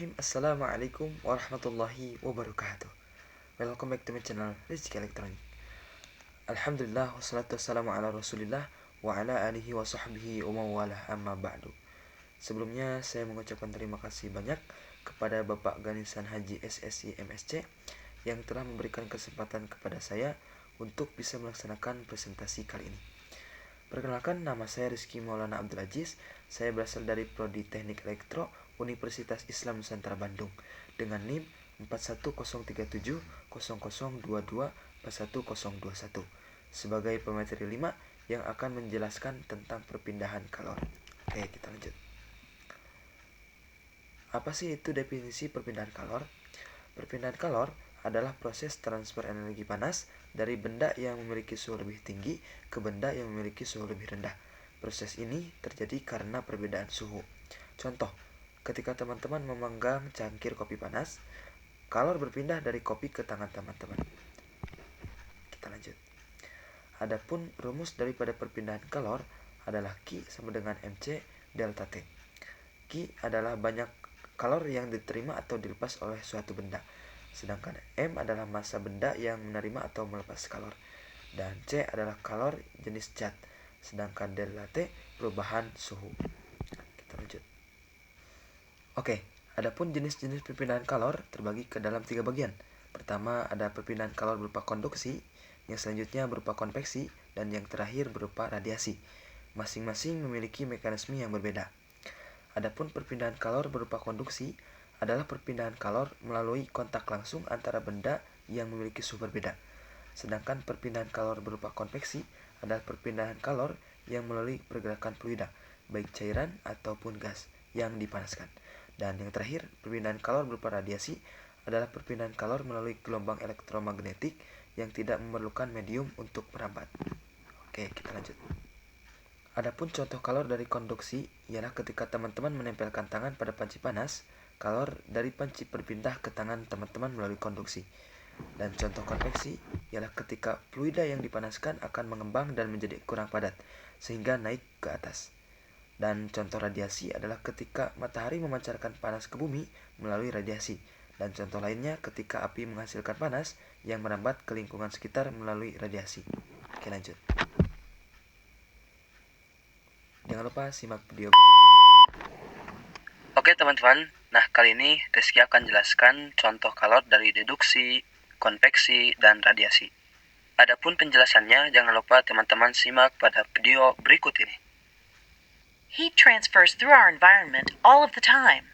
Bismillahirrahmanirrahim. Assalamualaikum warahmatullahi wabarakatuh. Welcome back to my channel Rizky Elektronik. Alhamdulillah wassalatu wassalamu ala rasulillah wa ala alihi wa sahbihi wa mawalah amma ba'du. Sebelumnya saya mengucapkan terima kasih banyak kepada Bapak Ganisan Haji SSI MSC yang telah memberikan kesempatan kepada saya untuk bisa melaksanakan presentasi kali ini. Perkenalkan, nama saya Rizky Maulana Abdul Aziz. Saya berasal dari Prodi Teknik Elektro Universitas Islam Nusantara Bandung dengan NIM 41037000224121 sebagai pemateri 5 yang akan menjelaskan tentang perpindahan kalor. Oke, kita lanjut. Apa sih itu definisi perpindahan kalor? Perpindahan kalor adalah proses transfer energi panas dari benda yang memiliki suhu lebih tinggi ke benda yang memiliki suhu lebih rendah. Proses ini terjadi karena perbedaan suhu. Contoh, ketika teman-teman memanggang cangkir kopi panas, kalor berpindah dari kopi ke tangan teman-teman. Kita lanjut. Adapun rumus daripada perpindahan kalor adalah Q sama dengan MC delta T. Q adalah banyak kalor yang diterima atau dilepas oleh suatu benda. Sedangkan M adalah massa benda yang menerima atau melepas kalor. Dan C adalah kalor jenis zat. Sedangkan delta T perubahan suhu. Kita lanjut. Oke, adapun jenis-jenis perpindahan kalor terbagi ke dalam 3 bagian. Pertama ada perpindahan kalor berupa konduksi, yang selanjutnya berupa konveksi, dan yang terakhir berupa radiasi. Masing-masing memiliki mekanisme yang berbeda. Adapun perpindahan kalor berupa konduksi adalah perpindahan kalor melalui kontak langsung antara benda yang memiliki suhu berbeda. Sedangkan perpindahan kalor berupa konveksi adalah perpindahan kalor yang melalui pergerakan fluida, baik cairan ataupun gas yang dipanaskan. Dan yang terakhir, perpindahan kalor berupa radiasi adalah perpindahan kalor melalui gelombang elektromagnetik yang tidak memerlukan medium untuk merambat. Oke, kita lanjut. Adapun contoh kalor dari konduksi ialah ketika teman-teman menempelkan tangan pada panci panas, kalor dari panci berpindah ke tangan teman-teman melalui konduksi. Dan contoh konveksi ialah ketika fluida yang dipanaskan akan mengembang dan menjadi kurang padat, sehingga naik ke atas. Dan contoh radiasi adalah ketika matahari memancarkan panas ke bumi melalui radiasi. Dan contoh lainnya ketika api menghasilkan panas yang merambat ke lingkungan sekitar melalui radiasi. Oke, lanjut. Jangan lupa simak video berikut ini. Oke teman-teman, nah kali ini Rizky akan jelaskan contoh kalor dari deduksi, konveksi, dan radiasi. Adapun penjelasannya, jangan lupa teman-teman simak pada video berikut ini. Heat transfers through our environment all of the time.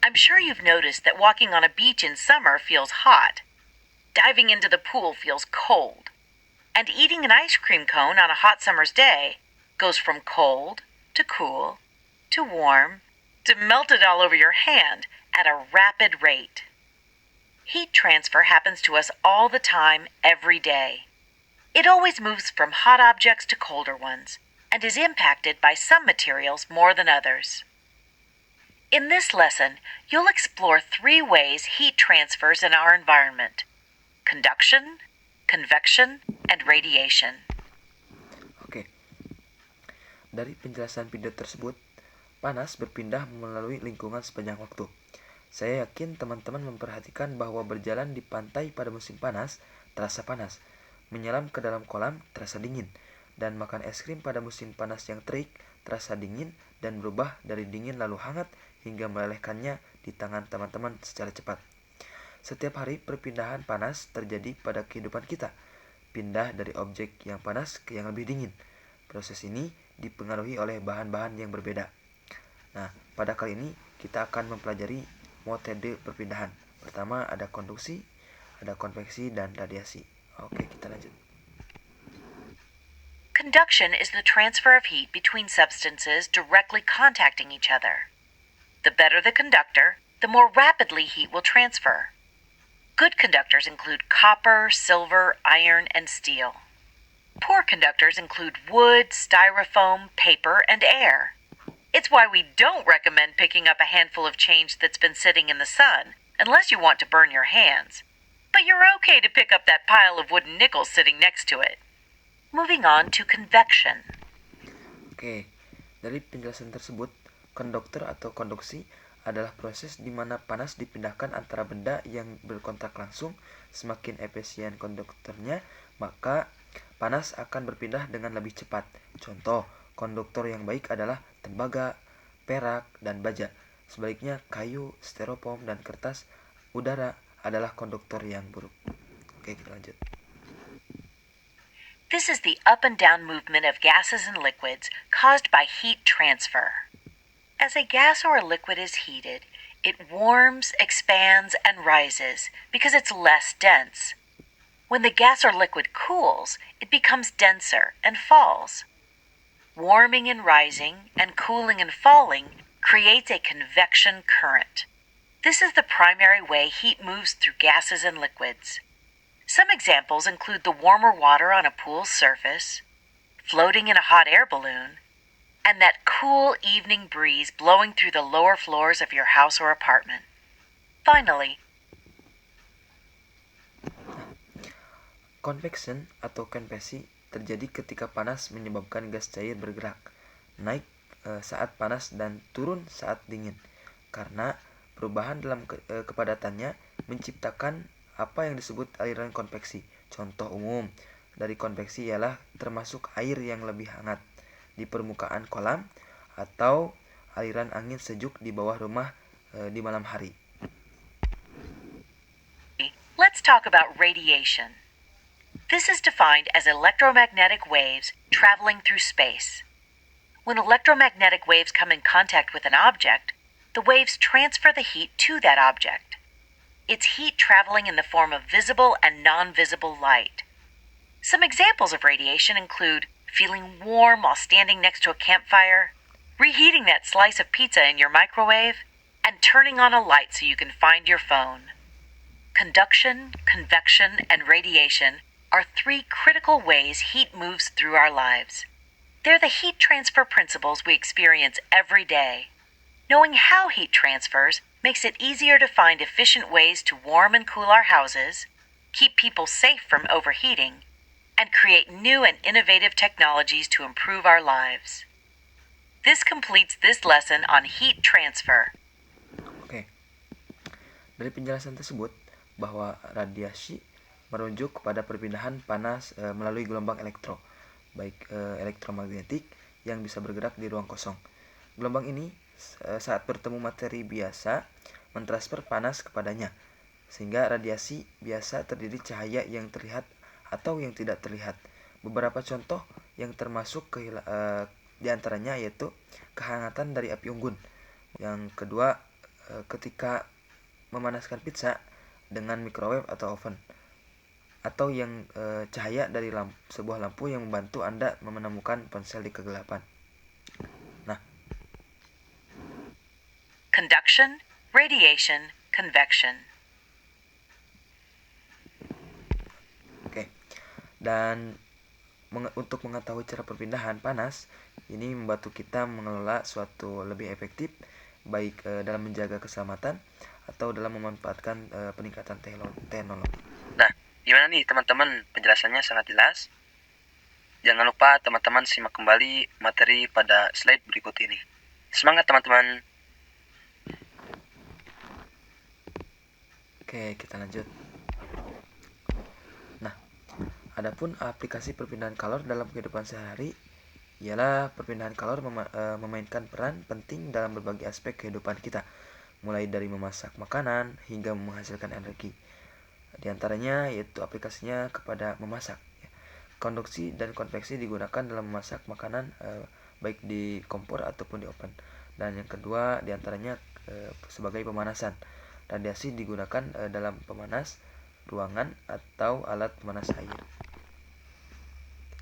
I'm sure you've noticed that walking on a beach in summer feels hot. Diving into the pool feels cold. And eating an ice cream cone on a hot summer's day goes from cold to cool to warm to melted all over your hand at a rapid rate. Heat transfer happens to us all the time, every day. It always moves from hot objects to colder ones, and is impacted by some materials more than others. In this lesson, you'll explore 3 ways heat transfers in our environment: conduction, convection, and radiation. Oke. Dari penjelasan video tersebut, panas berpindah melalui lingkungan sepanjang waktu. Saya yakin teman-teman memperhatikan bahwa berjalan di pantai pada musim panas terasa panas, menyelam ke dalam kolam terasa dingin, dan makan es krim pada musim panas yang terik terasa dingin dan berubah dari dingin lalu hangat hingga melelehkannya di tangan teman-teman secara cepat. Setiap hari perpindahan panas terjadi pada kehidupan kita, pindah dari objek yang panas ke yang lebih dingin. Proses ini dipengaruhi oleh bahan-bahan yang berbeda. Nah, pada kali ini kita akan mempelajari metode perpindahan. Pertama ada konduksi, ada konveksi, dan radiasi. Oke, kita lanjut. Conduction is the transfer of heat between substances directly contacting each other. The better the conductor, the more rapidly heat will transfer. Good conductors include copper, silver, iron, and steel. Poor conductors include wood, styrofoam, paper, and air. It's why we don't recommend picking up a handful of change that's been sitting in the sun, unless you want to burn your hands. But you're okay to pick up that pile of wooden nickels sitting next to it. Moving on to convection. Oke, dari penjelasan tersebut, konduktor atau konduksi adalah proses di mana panas dipindahkan antara benda yang berkontak langsung. Semakin efisien konduktornya, maka panas akan berpindah dengan lebih cepat. Contoh, konduktor yang baik adalah tembaga, perak, dan baja. Sebaliknya, kayu, styrofoam, dan kertas udara adalah konduktor yang buruk. Oke, kita lanjut. This is the up and down movement of gases and liquids caused by heat transfer. As a gas or a liquid is heated, it warms, expands, and rises because it's less dense. When the gas or liquid cools, it becomes denser and falls. Warming and rising, and cooling and falling creates a convection current. This is the primary way heat moves through gases and liquids. Some examples include the warmer water on a pool's surface, floating in a hot air balloon, and that cool evening breeze blowing through the lower floors of your house or apartment. Finally, Convection atau konveksi terjadi ketika panas menyebabkan gas cair bergerak, naik saat panas dan turun saat dingin. Karena perubahan dalam kepadatannya menciptakan apa yang disebut aliran konveksi. Contoh umum dari konveksi ialah termasuk air yang lebih hangat di permukaan kolam atau aliran angin sejuk di bawah rumah di malam hari. let's talk about radiation. This is defined as electromagnetic waves traveling through space. When electromagnetic waves come in contact with an object, the waves transfer the heat to that object. It's heat traveling in the form of visible and non-visible light. Some examples of radiation include feeling warm while standing next to a campfire, reheating that slice of pizza in your microwave, and turning on a light so you can find your phone. Conduction, convection, and radiation are three critical ways heat moves through our lives. They're the heat transfer principles we experience every day. Knowing how heat transfers makes it easier to find efficient ways to warm and cool our houses, keep people safe from overheating, and create new and innovative technologies to improve our lives. This completes this lesson on heat transfer. Oke. Dari penjelasan tersebut bahwa radiasi merujuk kepada perpindahan panas melalui gelombang baik elektromagnetik yang bisa bergerak di ruang kosong. Gelombang ini saat bertemu materi biasa mentransfer panas kepadanya, sehingga radiasi biasa terdiri cahaya yang terlihat atau yang tidak terlihat. Beberapa contoh yang termasuk diantaranya yaitu kehangatan dari api unggun. Yang kedua, ketika memanaskan pizza dengan microwave atau oven. Atau yang cahaya dari sebuah lampu yang membantu Anda menemukan ponsel di kegelapan. Nah, conduction, radiation, convection. Dan untuk mengetahui cara perpindahan panas, ini membantu kita mengelola suatu lebih efektif, baik dalam menjaga keselamatan atau dalam memanfaatkan peningkatan teknologi. Nah, gimana nih teman-teman? Penjelasannya sangat jelas. Jangan lupa teman-teman simak kembali materi pada slide berikut ini. Semangat teman-teman! Oke, kita lanjut. Adapun aplikasi perpindahan kalor dalam kehidupan sehari-hari ialah perpindahan kalor memainkan peran penting dalam berbagai aspek kehidupan kita, mulai dari memasak makanan hingga menghasilkan energi. Di antaranya yaitu aplikasinya kepada memasak. Konduksi dan konveksi digunakan dalam memasak makanan baik di kompor ataupun di oven. Dan yang kedua di antaranya sebagai pemanasan. Radiasi digunakan dalam pemanas ruangan atau alat pemanas air.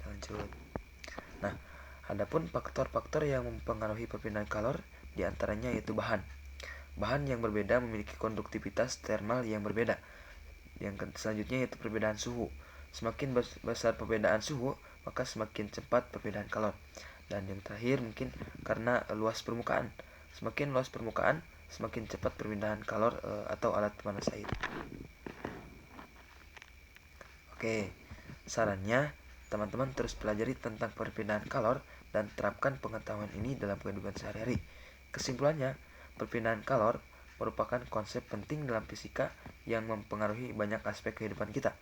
Lanjut. Nah, adapun faktor-faktor yang mempengaruhi perpindahan kalor diantaranya yaitu bahan. Bahan yang berbeda memiliki konduktivitas thermal yang berbeda. Yang selanjutnya yaitu perbedaan suhu. Semakin besar perbedaan suhu, maka semakin cepat perpindahan kalor. Dan yang terakhir mungkin karena luas permukaan. Semakin luas permukaan, semakin cepat perpindahan kalor atau alat pemanas air. Oke, sarannya teman-teman terus pelajari tentang perpindahan kalor dan terapkan pengetahuan ini dalam kehidupan sehari-hari. Kesimpulannya, Perpindahan kalor merupakan konsep penting dalam fisika yang mempengaruhi banyak aspek kehidupan kita.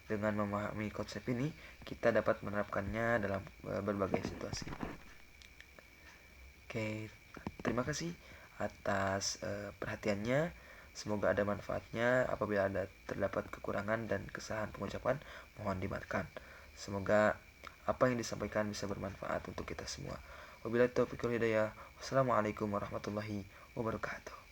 Dengan memahami konsep ini, kita dapat menerapkannya dalam berbagai situasi. Oke, terima kasih atas perhatiannya. Semoga ada manfaatnya. Apabila terdapat kekurangan dan kesalahan pengucapan, mohon dimaafkan. Semoga apa yang disampaikan bisa bermanfaat untuk kita semua. Wabillahi taufiq wal hidayah. Wassalamualaikum warahmatullahi wabarakatuh.